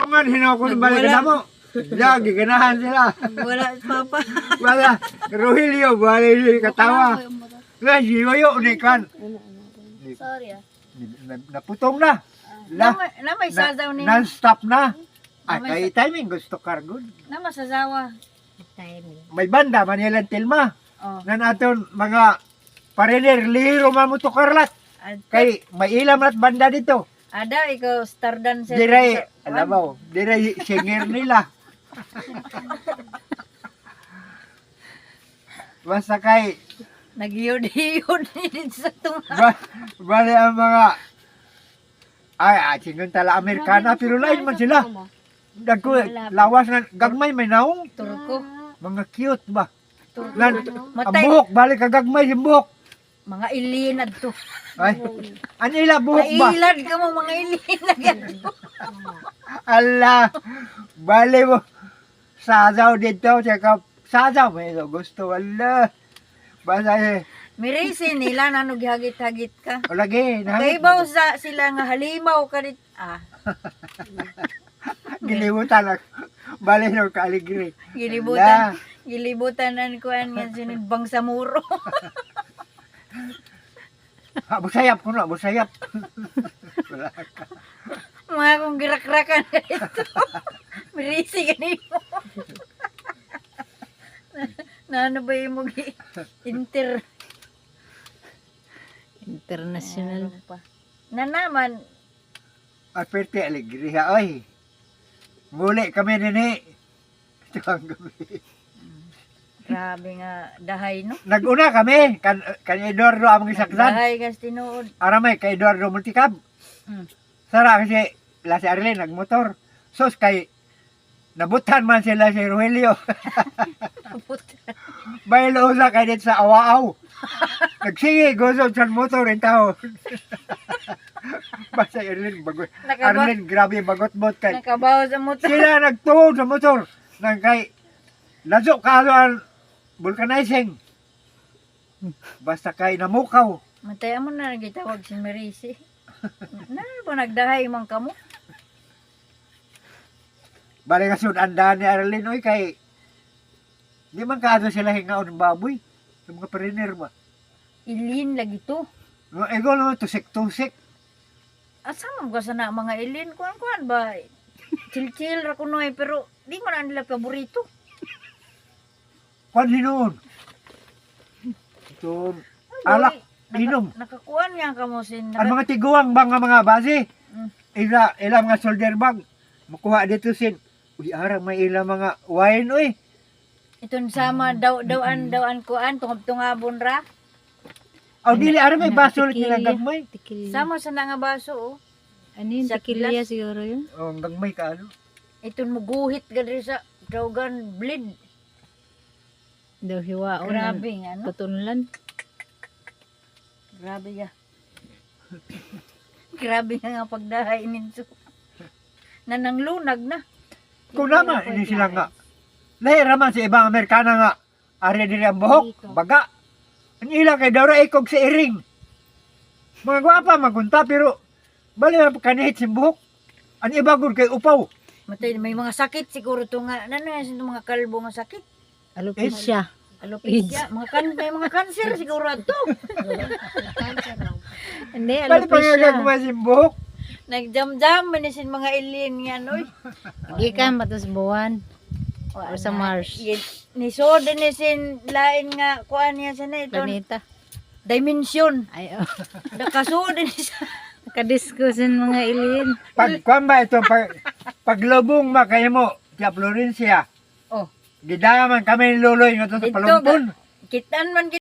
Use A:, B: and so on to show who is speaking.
A: man hinako ng balik na mo. Lagi ganahan sila.
B: Wala, Papa.
A: Wala. Rogelio, bali katawa. Nga, siwayo, unikan.
C: Sorry
A: Naputong na.
B: Na may sasaw ni.
A: Non-stop na. Ay, kay timing gusto kargod.
B: Na masasawa.
A: May banda, Manilang Tilma.
B: Oh.
A: Nan aton mga pariner, lihiro mamuto karlat. Kay may ilam at banda dito.
B: Ada, ikaw star dancer.
A: Diray, alam mo, diray singer nila. Basta kay,
B: Nagyod-yod dito sa tunga.
A: bali ang mga, singon tala Amerikana, pero lain man sila. Dagko, lawas na, gagmay may naong,
B: Turko.
A: mga cute ba?
B: Turko.
A: Nan, ang
B: Matay.
A: buhok, bali kagagmay yung buhok.
B: Mga ilinad to.
A: Ay, anila buhok ba?
B: Mailad ka mo, mga ilinad yan to.
A: Ala, bali mo, sasaw dito, tsaka sasaw, may gusto, ala. Basta
B: Mirisi nila na nughagit-hagit ka.
A: o lagi,
B: Kay ba sa sila nga halimaw ka dit.
A: gilibutan ako. Bali no, kaaligri.
B: Gilibutan. Gilibutan ang kuan nga sinibang sa muro.
A: Busayap ko na, busayap. Wala ka.
B: Mga kong girak-rakan na ito. Mirisi ganito. na ano ba yung
D: International.
B: pa. Na naman,
A: Aperte aligri ha, oy. Muli kami nini. Ito ang gabi.
B: grabe nga dahay no.
A: Naguna kami, kan Eduardo among isaksan.
B: Dahay kas tinuod.
A: Aramay, kay Eduardo Multicab.
B: Mm.
A: Sara kasi, si Arlene, nagmotor. Sos kay, nabutan man sila si Rogelio. Baylo sa kay dit sa awaaw. Nagsige, gusto sa motor yung tao. Basta Arlene, bagot. Arlene, grabe, bagot-bot kay.
B: Nakabaw sa motor.
A: Sila nagtuod sa motor. Nang kay, lasok ka ang vulcanizing. Basta kay namukaw.
B: Mataya mo na nagitawag si Marisi. Na ba nagdahay man kamo?
A: Bali nga sunandahan ni Arlene, oy, kay, di man kaado sila hingaon ng baboy. Yung mga pariner ba?
B: Ilin lagi to.
A: Ego naman, tusik-tusik.
B: Asa man ko sana mga ilin kuan ba? Chill-chill ra kunoy pero di man ang nila paborito.
A: Kwan hinoon. Ito, alak, inom.
B: Nakakuan nga kamo sin.
A: Ang mga tiguang ba nga mga base,
B: Mm.
A: ila mga soldier bag, makuha dito sin, uy, arang may ila mga wine, uy.
B: Iton sama dawan kuan tungab-tungabon ra.
A: Aw, dili, arang may baso ulit
D: Tikilya.
A: nilang gagmay.
D: Tikilya.
B: Sama sa nga baso oh.
D: Ano yun?
B: Sa
D: Tikilya
B: kilas.
D: siguro yun?
A: Oh, ang gagmay ka, ano?
B: Iton muguhit gadri sa dawgan bleed.
D: Daw hiwaon.
B: Grabe nga no.
D: Tutunlan.
B: Grabe ya. Grabe nga pagdahay ninso. Nananglunag na.
A: Kung naman, ini sila nga. Lahiraman sa ibang Amerikana nga, ari diri ang buhok, baga. Ang ilang kay Daura ikog sa iring. Mga gwapa, magunta, pero bali na kanihit si buhok. Ang iba gud kay upaw.
B: Matay may mga sakit siguro to nga. Ano yan sa mga kalbo nga sakit?
D: Alopecia.
B: Alopecia. May mga cancer siguro to.
D: Hindi,
A: Bali pa nga
D: alopecia.
A: gagawin si buhok.
B: Nagjam-jam manisin mga alien yan oy.
D: Gikan matos buwan. O sa Mars.
B: Ni so dinisin lain nga kuan niya sa na ito.
D: Planeta.
B: Dimension.
D: Ay, oh.
B: Nakasud din sa
D: Nakadiskusin mga alien.
A: Pag kwan ba ito, paglubong ba kayo mo, sa Florencia,
B: oh.
A: gidaman kami luloy nga to sa
B: Dito
A: palumpon.
B: kitan man